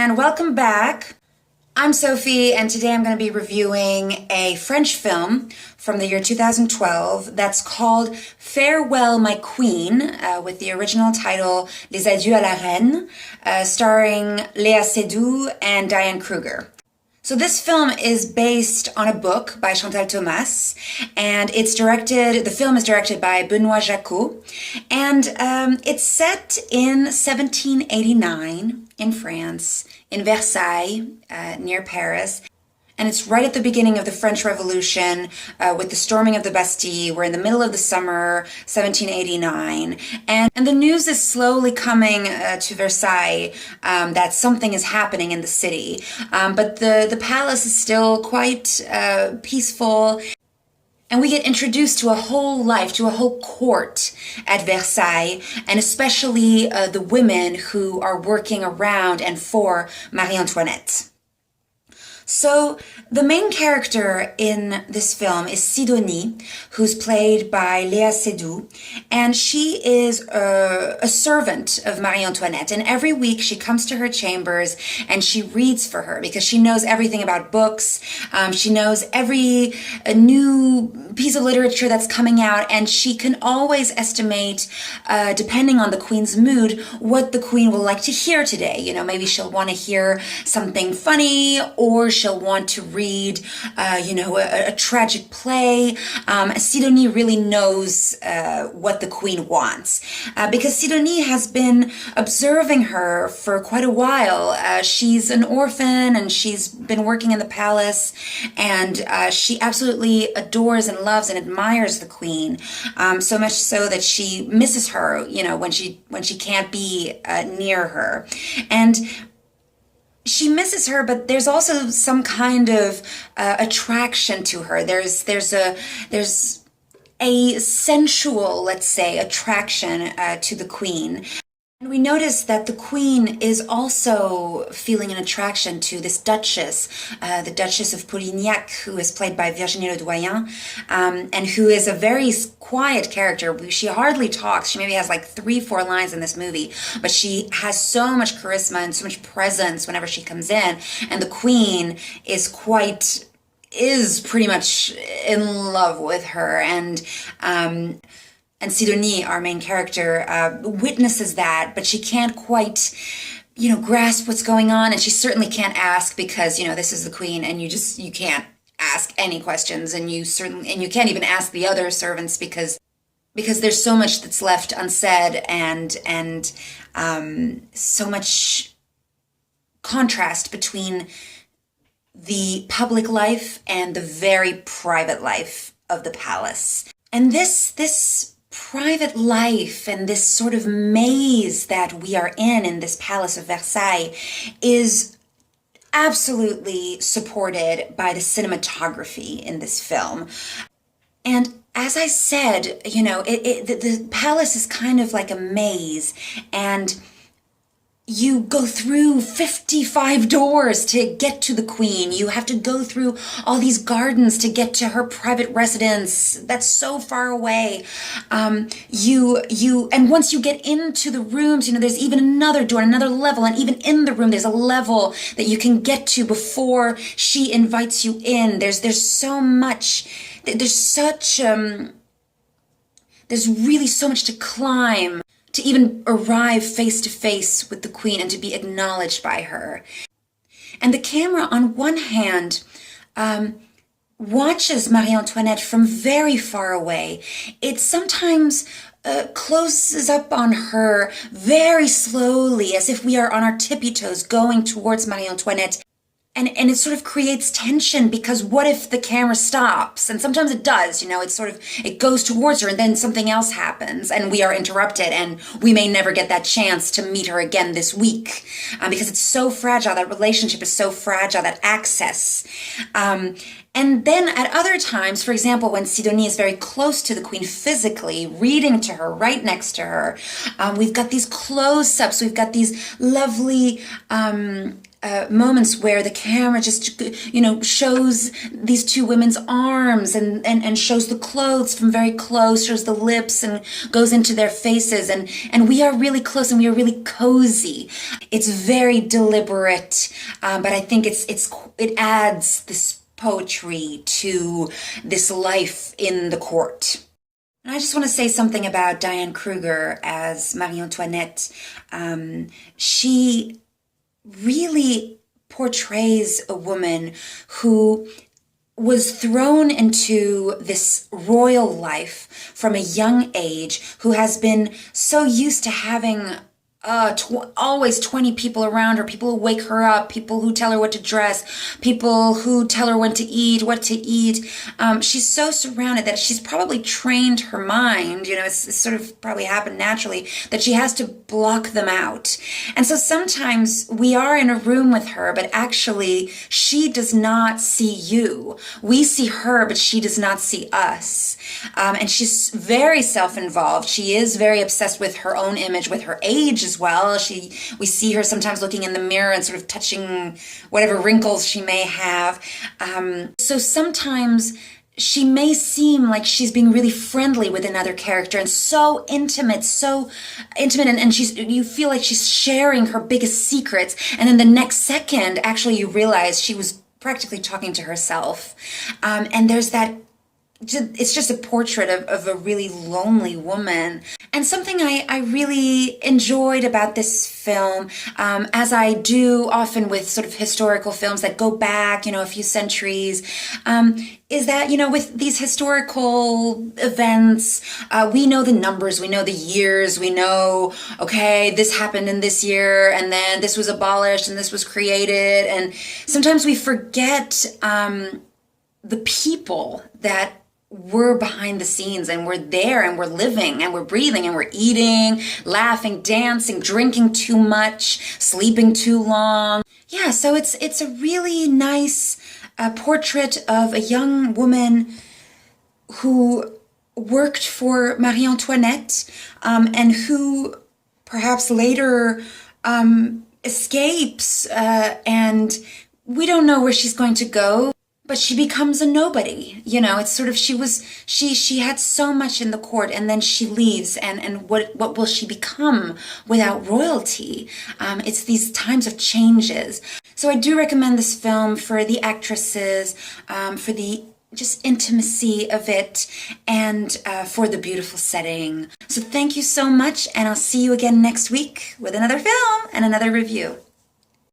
and welcome back. I'm Sophie, and today I'm going to be reviewing a French film from the year 2012 that's called Farewell, My Queen, with the original title Les Adieux à la Reine, starring Léa Seydoux and Diane Kruger. So this film is based on a book by Chantal Thomas, and the film is directed by Benoît Jacquot, and it's set in 1789 in France, in Versailles, near Paris. And it's right at the beginning of the French Revolution with the storming of the Bastille. We're in the middle of the summer, 1789. And the news is slowly coming to Versailles that something is happening in the city. But the palace is still quite peaceful. And we get introduced to a whole life, to a whole court at Versailles, and especially the women who are working around and for Marie Antoinette. So the main character in this film is Sidonie, who's played by Léa Seydoux, and she is a servant of Marie Antoinette. And every week she comes to her chambers and she reads for her because she knows everything about books. She knows every new piece of literature that's coming out, and she can always estimate, depending on the queen's mood, what the queen will like to hear today. You know, maybe she'll want to hear something funny, or she'll want to read, a tragic play. Sidonie really knows what the queen wants because Sidonie has been observing her for quite a while. She's an orphan and she's been working in the palace, and she absolutely adores and loves and admires the queen, so much so that she misses her, when she can't be near her. And she misses her, but there's also some kind of attraction to her. There's a sensual, let's say, attraction to the queen. And we notice that the queen is also feeling an attraction to this duchess, the Duchess of Polignac, who is played by Virginie Ledoyen, and who is a very quiet character. She hardly talks. She maybe has like 3-4 lines in this movie, but she has so much charisma and so much presence whenever she comes in. And the queen is pretty much in love with her. And Sidonie, our main character, witnesses that, but she can't quite, grasp what's going on, and she certainly can't ask because, this is the queen, and you can't ask any questions, and you can't even ask the other servants because there's so much that's left unsaid, and so much contrast between the public life and the very private life of the palace. And this private life and this sort of maze that we are in this Palace of Versailles is absolutely supported by the cinematography in this film. And as I said, the palace is kind of like a maze, and you go through 55 doors to get to the queen. You have to go through all these gardens to get to her private residence that's so far away. And once you get into the rooms, there's even another door, another level, and even in the room, there's a level that you can get to before she invites you in. There's so much, there's really so much to climb to even arrive face to face with the queen and to be acknowledged by her. And the camera, on one hand, watches Marie Antoinette from very far away. It sometimes closes up on her very slowly, as if we are on our tippy toes going towards Marie Antoinette. And it sort of creates tension, because what if the camera stops? And sometimes it does, it goes towards her and then something else happens and we are interrupted, and we may never get that chance to meet her again this week because it's so fragile. That relationship is so fragile, that access. And then at other times, for example, when Sidonie is very close to the queen physically, reading to her, right next to her, we've got these close-ups, we've got these lovely moments where the camera just, shows these two women's arms and shows the clothes from very close, shows the lips and goes into their faces. And we are really close and we are really cozy. It's very deliberate, but I think it adds this poetry to this life in the court. And I just want to say something about Diane Kruger as Marie Antoinette. She really portrays a woman who was thrown into this royal life from a young age, who has been so used to having always 20 people around her, people who wake her up, people who tell her what to dress, people who tell her when to eat, what to eat. She's so surrounded that she's probably trained her mind, it's sort of probably happened naturally, that she has to block them out. And so sometimes we are in a room with her, but actually she does not see you. We see her, but she does not see us. And she's very self-involved. She is very obsessed with her own image, with her age as well. We see her sometimes looking in the mirror and sort of touching whatever wrinkles she may have. So sometimes she may seem like she's being really friendly with another character and so intimate, and you feel like she's sharing her biggest secrets. And then the next second, actually, you realize she was practically talking to herself. And there's that. It's just a portrait of a really lonely woman. And something I really enjoyed about this film, as I do often with sort of historical films that go back, a few centuries, is that, with these historical events, we know the numbers, we know the years, we know, okay, this happened in this year, and then this was abolished, and this was created. And sometimes we forget the people that we're behind the scenes, and we're there, and we're living, and we're breathing, and we're eating, laughing, dancing, drinking too much, sleeping too long. Yeah, so it's a really nice portrait of a young woman who worked for Marie Antoinette, and who perhaps later escapes, and we don't know where she's going to go. But she becomes a nobody, it's sort of, she had so much in the court, and then she leaves, and what will she become without royalty? It's these times of changes. So I do recommend this film for the actresses, for the just intimacy of it, and for the beautiful setting. So thank you so much, and I'll see you again next week with another film and another review.